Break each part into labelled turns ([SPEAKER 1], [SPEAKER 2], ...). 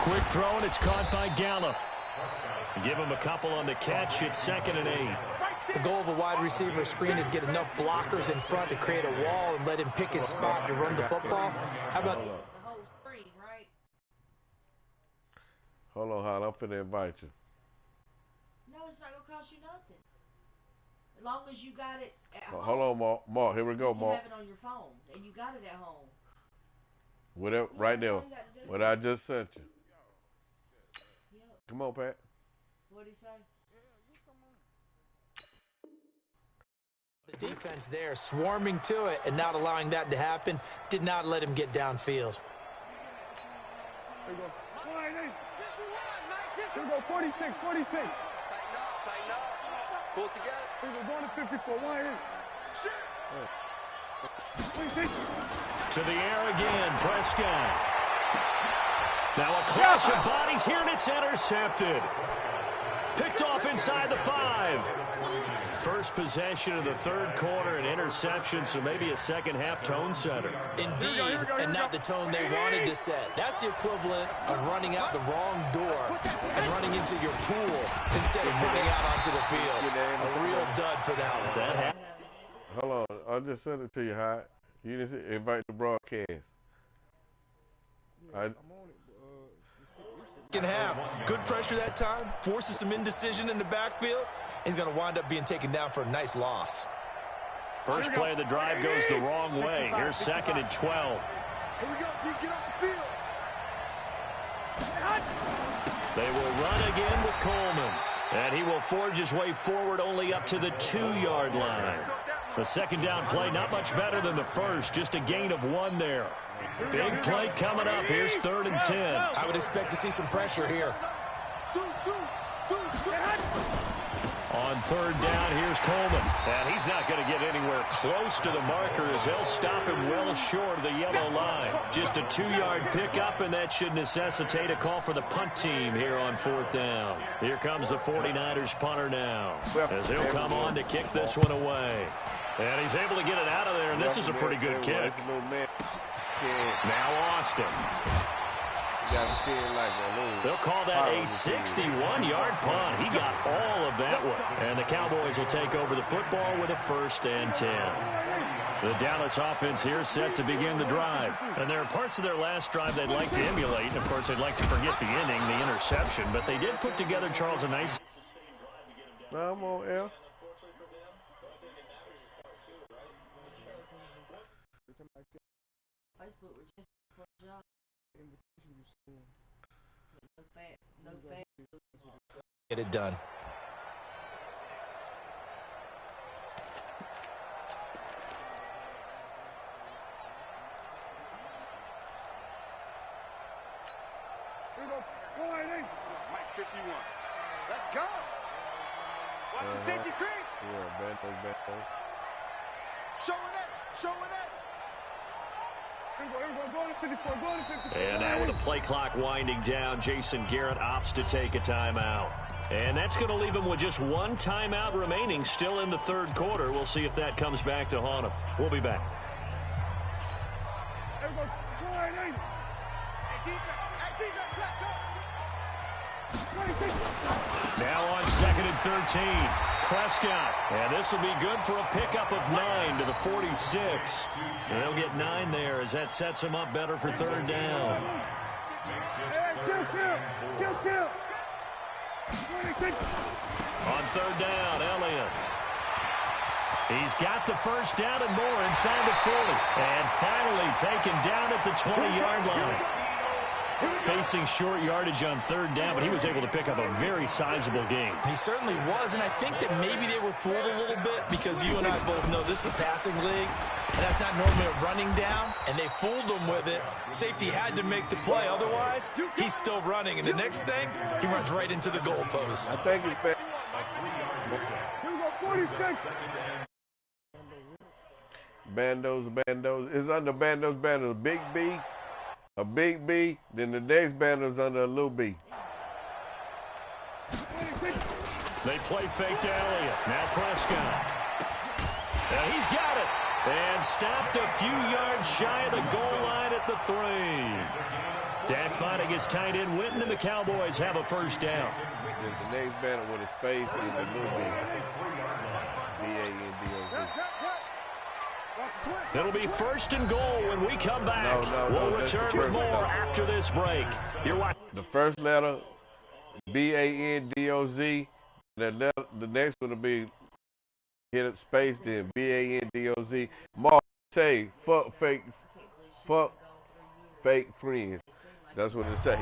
[SPEAKER 1] quick throw, and it's caught by Gallup. Give him a couple on the catch. It's 2nd and 8.
[SPEAKER 2] The goal of a wide receiver screen is get enough blockers in front to create a wall and let him pick his spot to run the football. How about...
[SPEAKER 3] Hold on, Hal. I'm finna invite you.
[SPEAKER 4] No, it's not going to cost you nothing. As long as you got it at home.
[SPEAKER 3] Hold on, Mark. Mark, here we go, Mark.
[SPEAKER 4] You have it on your phone, and you got it at home.
[SPEAKER 3] Whatever, right there. What I just sent you.
[SPEAKER 4] Yep.
[SPEAKER 3] Come on, Pat.
[SPEAKER 4] What did he say?
[SPEAKER 2] The defense there swarming to it and not allowing that to happen did not let him get downfield.
[SPEAKER 5] Here we go. Here we go, 46, 46.
[SPEAKER 6] Tighten up. Pull it together.
[SPEAKER 5] Here we go, going to 54. Why in? Shit.
[SPEAKER 1] To the air again, Prescott. Now a clash of bodies here, and it's intercepted. Picked off inside the 5. First possession of the third quarter, an interception, so maybe a second-half tone setter.
[SPEAKER 2] Indeed, and not the tone they wanted to set. That's the equivalent of running out the wrong door and running into your pool instead of running out onto the field. A real dud for that one.
[SPEAKER 1] That
[SPEAKER 3] Hold on. I just sent it to you, Hot. You didn't invite the broadcast.
[SPEAKER 5] I'm on it.
[SPEAKER 2] Second half, good pressure that time, forces some indecision in the backfield. He's going to wind up being taken down for a nice loss.
[SPEAKER 1] First play of the drive goes the wrong way. Here's 2nd and 12.
[SPEAKER 6] Here we go, D. Get off the field.
[SPEAKER 1] They will run again with Coleman. And he will forge his way forward only up to the 2-yard line. The second down play, not much better than the first, just a gain of 1 there. Big play coming up. Here's 3rd and 10.
[SPEAKER 2] I would expect to see some pressure here.
[SPEAKER 1] On 3rd down, here's Coleman. And he's not going to get anywhere close to the marker as they'll stop him well short of the yellow line. Just a 2-yard pickup, and that should necessitate a call for the punt team here on 4th down. Here comes the 49ers punter now as he'll come on to kick this one away. And he's able to get it out of there, and this is a pretty good kick. Now Austin. They'll call that a 61-yard punt. He got all of that one. And the Cowboys will take over the football with a 1st and 10. The Dallas offense here set to begin the drive. And there are parts of their last drive they'd like to emulate. And, of course, they'd like to forget the inning, the interception. But they did put together, Charles, a nice...
[SPEAKER 3] No, I'm on air.
[SPEAKER 2] Get it done.
[SPEAKER 5] Here we go.
[SPEAKER 6] Mike 51. Let's go. Watch the safety creep.
[SPEAKER 3] Yeah, Bandoz.
[SPEAKER 6] Showing it.
[SPEAKER 1] And now with the play clock winding down, Jason Garrett opts to take a timeout. And that's going to leave him with just 1 timeout remaining still in the 3rd quarter. We'll see if that comes back to haunt him. We'll be back. Now on 2nd and 13. Prescott. And this will be good for a pickup of 9 to the 46. And they'll get 9 there as that sets him up better for 3rd down.
[SPEAKER 5] Kill.
[SPEAKER 1] On 3rd down, Elliott. He's got the first down and more inside the 40. And finally taken down at the 20-yard line. Facing short yardage on 3rd down, but he was able to pick up a very sizable gain.
[SPEAKER 2] He certainly was, and I think that maybe they were fooled a little bit because you and I both know this is a passing league, and that's not normally a running down, and they fooled him with it. Safety had to make the play. Otherwise, he's still running, and the next thing, he runs right into the goalpost.
[SPEAKER 3] I think it's back.
[SPEAKER 5] Here we go, 46.
[SPEAKER 3] Bandoz. It's under Bandoz. Big B. A big B, then the next banner's under a little B.
[SPEAKER 1] They play fake to Elliott. Now Prescott. And he's got it. And stopped a few yards shy of the goal line at the 3. Dak finding his tight end Witten, and the Cowboys have a first down.
[SPEAKER 3] The next banner with a space is a little bit. B-A-N-D-O-Z.
[SPEAKER 1] It'll be first and goal when we come back. We'll return with more after this break. You're watching.
[SPEAKER 3] The first letter, B-A-N-D-O-Z. The next one will be hit a space, then B-A-N-D-O-Z. Mark, say, fuck fake friends. That's what it say.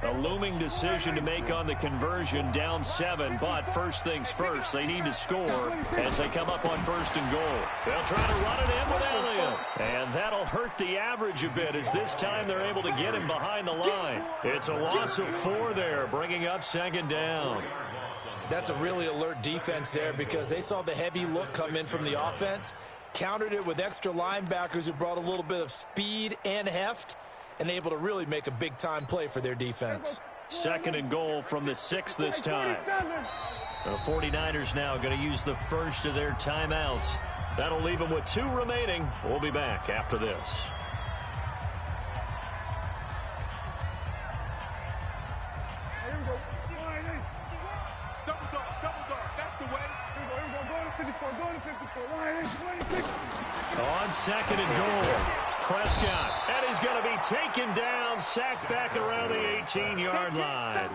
[SPEAKER 1] A looming decision to make on the conversion, down 7, but first things first, they need to score as they come up on first and goal. They'll try to run it in with Elliott, and that'll hurt the average a bit as this time they're able to get him behind the line. It's a loss of 4 there, bringing up second down.
[SPEAKER 2] That's a really alert defense there because they saw the heavy look come in from the offense, countered it with extra linebackers who brought a little bit of speed and heft, and able to really make a big-time play for their defense.
[SPEAKER 1] Second and goal from the 6 this time. The 49ers now going to use the first of their timeouts. That'll leave them with 2 remaining. We'll be back after this. On second and goal, Prescott, and he's going to be taken down, sacked back around the 18-yard line.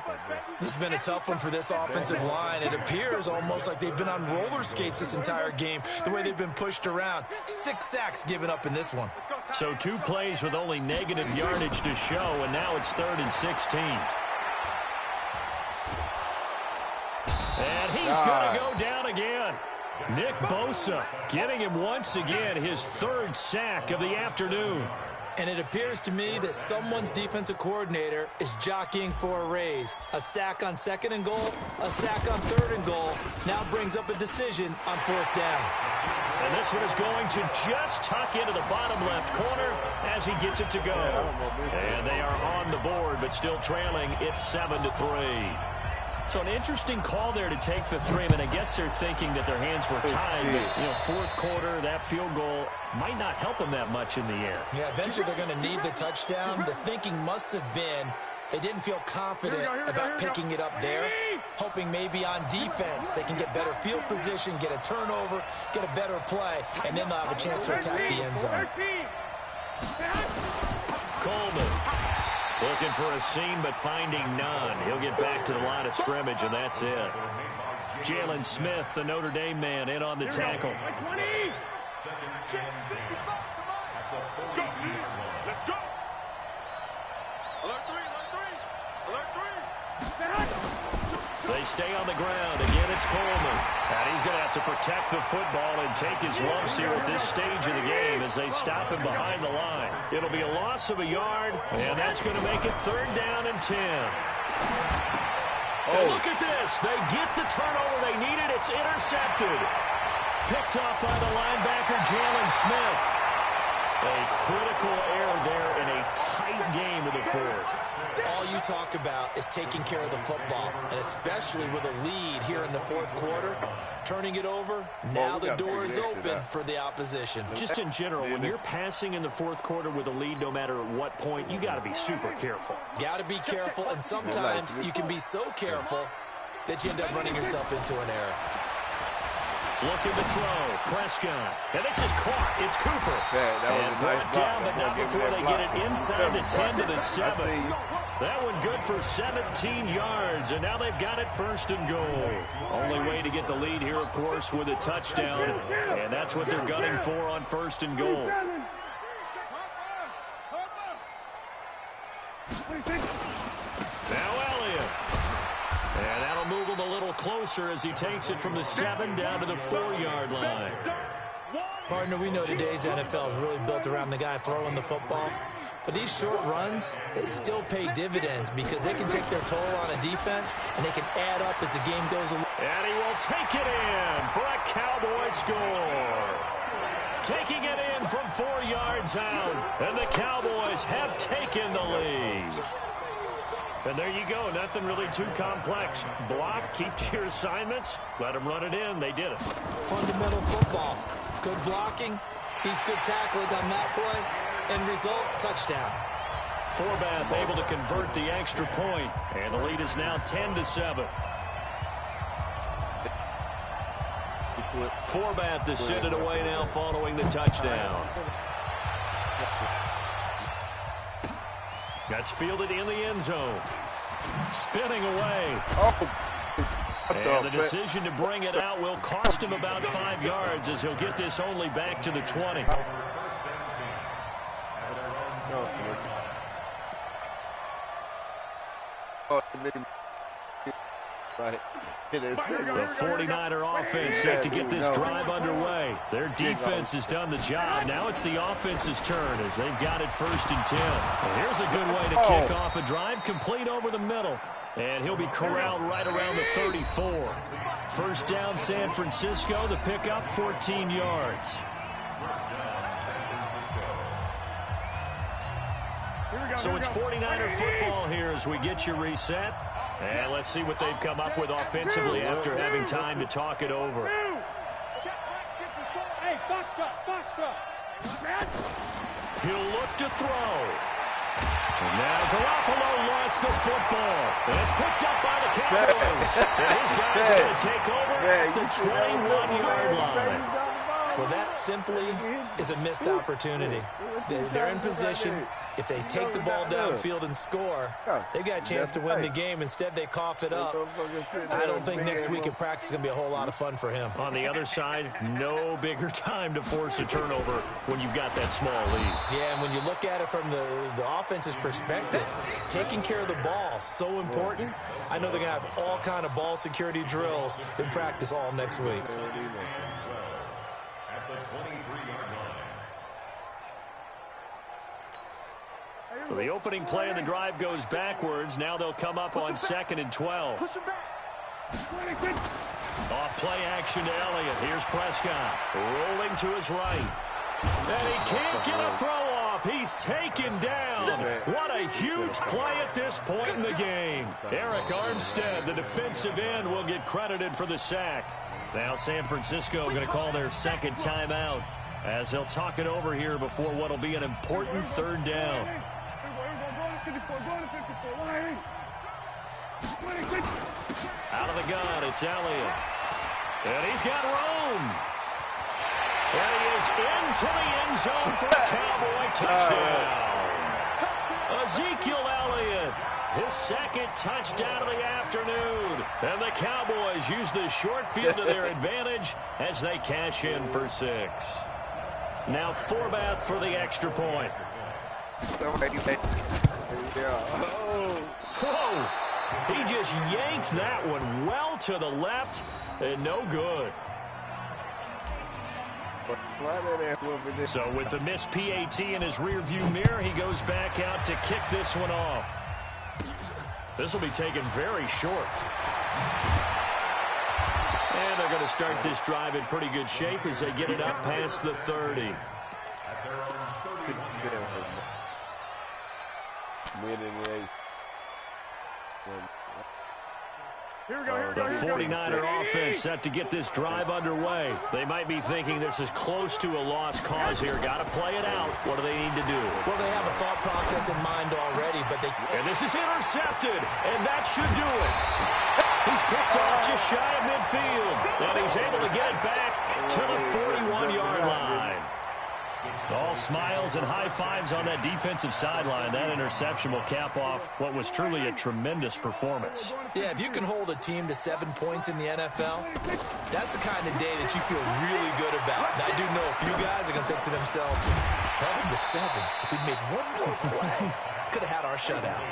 [SPEAKER 2] This has been a tough one for this offensive line. It appears almost like they've been on roller skates this entire game, the way they've been pushed around. 6 sacks given up in this one.
[SPEAKER 1] So 2 plays with only negative yardage to show, and now it's 3rd and 16. And he's going to go down again. Nick Bosa getting him once again his 3rd sack of the afternoon.
[SPEAKER 2] And it appears to me that someone's defensive coordinator is jockeying for a raise. A sack on second and goal, a sack on third and goal, now brings up a decision on 4th down.
[SPEAKER 1] And this one is going to just tuck into the bottom left corner as he gets it to go. And they are on the board, but still trailing. It's 7-3. So an interesting call there to take the 3. I mean, I guess they're thinking that their hands were tied, but, 4th quarter, that field goal might not help them that much in the air.
[SPEAKER 2] Yeah, eventually they're going to need the touchdown. The thinking must have been they didn't feel confident about picking it up there, hoping maybe on defense they can get better field position, get a turnover, get a better play, and then they'll have a chance to attack the end zone.
[SPEAKER 1] Coleman looking for a seam, but finding none. He'll get back to the line of scrimmage, and that's it. Jalen Smith, the Notre Dame man, in on the tackle.
[SPEAKER 6] Let's go. Alert 3, alert 3, alert 3.
[SPEAKER 1] They stay on the ground. Again, it's Coleman. And he's going to have to protect the football and take his lumps here at this stage of the game as they stop him behind the line. It'll be a loss of a yard, and that's going to make it 3rd down and 10. And look at this. They get the turnover they needed. It's intercepted. Picked off by the linebacker, Jalen Smith. A critical error there in a tight game of the 4th.
[SPEAKER 2] All you talk about is taking care of the football, and especially with a lead here in the 4th quarter, turning it over, now the door is open for the opposition.
[SPEAKER 1] Just in general, when you're passing in the 4th quarter with a lead, no matter at what point, you got to be super careful.
[SPEAKER 2] Got to be careful, and sometimes you can be so careful that you end up running yourself into an error.
[SPEAKER 1] Looking to throw, Prescott. And this is caught. It's Cooper. And brought down, but not before they get it inside the 10 to the 7. That one good for 17 yards, and now they've got it 1st and goal. Only way to get the lead here, of course, with a touchdown, and that's what they're gunning for on 1st and goal. Now Elliott. And that'll move him a little closer as he takes it from the 7 down to the 4-yard line.
[SPEAKER 2] Partner, we know today's NFL is really built around the guy throwing the football. But these short runs, they still pay dividends because they can take their toll on a defense and they can add up as the game goes along.
[SPEAKER 1] And he will take it in for a Cowboy score. Taking it in from 4 yards out. And the Cowboys have taken the lead. And there you go. Nothing really too complex. Block, keep to your assignments, let them run it in. They did it.
[SPEAKER 2] Fundamental football. Good blocking, beats good tackling on that play. End result, touchdown.
[SPEAKER 1] Forbath able to convert the extra point, and the lead is now 10-7. Forbath to send it away now following the touchdown. That's fielded in the end zone. Spinning away. And the decision to bring it out will cost him about 5 yards as he'll get this only back to the 20. The 49er offense set to get this drive underway. Their defense has done the job. Now it's the offense's turn as they've got it 1st and 10. Well, here's a good way to kick off a drive, complete over the middle. And he'll be corralled right around the 34. First down, San Francisco. The pickup, 14 yards. So it's 49er football here as we get you reset. And let's see what they've come up with offensively after having time to talk it over.
[SPEAKER 5] Hey, box drop.
[SPEAKER 1] He'll look to throw. And now Garoppolo lost the football. And it's picked up by the Cowboys. And his guys are going to take over at the 21-yard line.
[SPEAKER 2] Well, that simply is a missed opportunity. They're in position. If they take the ball downfield and score, they've got a chance to win the game. Instead, they cough it up. I don't think next week in practice is going to be a whole lot of fun for him.
[SPEAKER 1] On the other side, no bigger time to force a turnover when you've got that small lead.
[SPEAKER 2] Yeah, and when you look at it from the offense's perspective, taking care of the ball, so important. I know they're going to have all kind of ball security drills in practice all next week.
[SPEAKER 1] So the opening play of the drive goes backwards. Now they'll come up on 2nd and 12. Off play action to Elliott. Here's Prescott rolling to his right. And he can't get a throw off. He's taken down. What a huge play at this point in the game. Eric Armstead, the defensive end, will get credited for the sack. Now San Francisco going to call their 2nd timeout as they'll talk it over here before what will be an important 3rd down. Out of the gun, it's Elliott. And he's got room. And he is into the end zone for a Cowboy touchdown. Ezekiel Elliott, his 2nd touchdown of the afternoon. And the Cowboys use the short field to their advantage as they cash in for 6. Now Forbath for the extra point. Whoa! He just yanked that one well to the left and no good. So with the missed PAT in his rearview mirror, he goes back out to kick this one off. This will be taken very short. And they're going to start this drive in pretty good shape as they get it up past the 30. The 49er offense set to get this drive underway. They might be thinking this is close to a lost cause here. Got to play it out. What do they need to do?
[SPEAKER 2] Well, they have a thought process in mind already, but they...
[SPEAKER 1] And this is intercepted, and that should do it. He's picked off just shy of midfield, and he's able to get it back to the 41-yard line. All smiles and high fives on that defensive sideline. That interception will cap off what was truly a tremendous performance.
[SPEAKER 2] Yeah, if you can hold a team to 7 points in the NFL, that's the kind of day that you feel really good about. And I do know a few guys are going to think to themselves, held him to 7. If we'd made one more play, could have had our shutout.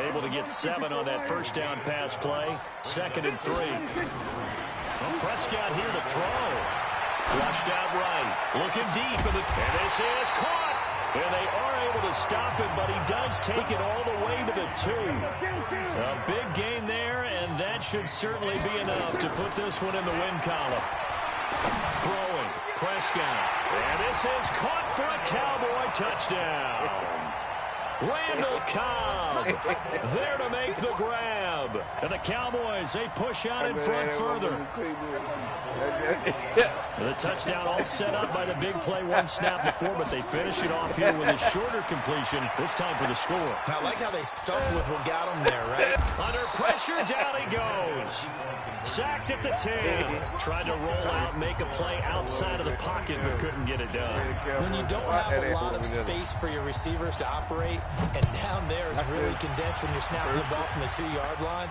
[SPEAKER 1] Able to get 7 on that first down pass play. 2nd and 3. Well, Prescott here to throw. Flushed out right, looking deep, and this is caught. And they are able to stop him, but he does take it all the way to the 2. A big gain there, and that should certainly be enough to put this one in the win column. Throwing, Prescott, and this is caught for a Cowboy touchdown. Randall Cobb there to make the grab. And the Cowboys, they push out in front further. The touchdown all set up by the big play one snap before, but they finish it off here with a shorter completion, this time for the score.
[SPEAKER 2] I like how they stuck with what got them there, right?
[SPEAKER 1] Under pressure, down he goes. Sacked at the 10. Tried to roll out, make a play outside of the pocket, but couldn't get it done.
[SPEAKER 2] When you don't have a lot of space for your receivers to operate, and down there it's really condensed when you're snapping the ball from the 2-yard line,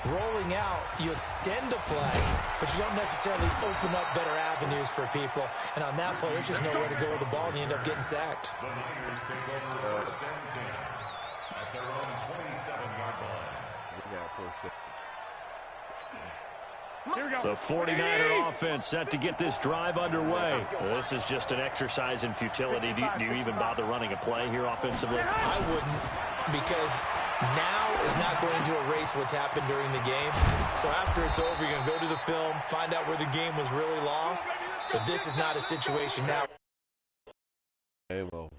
[SPEAKER 2] rolling out, you extend a play, but you don't necessarily open up better avenues for people. And on that play, there's just nowhere to go with the ball, and you end up getting sacked.
[SPEAKER 1] The 49er offense set to get this drive underway. This is just an exercise in futility. Do you even bother running a play here offensively?
[SPEAKER 2] I wouldn't, because now is not going to erase what's happened during the game. So after it's over, you're going to go to the film, find out where the game was really lost. But this is not a situation now.
[SPEAKER 3] Hey, well.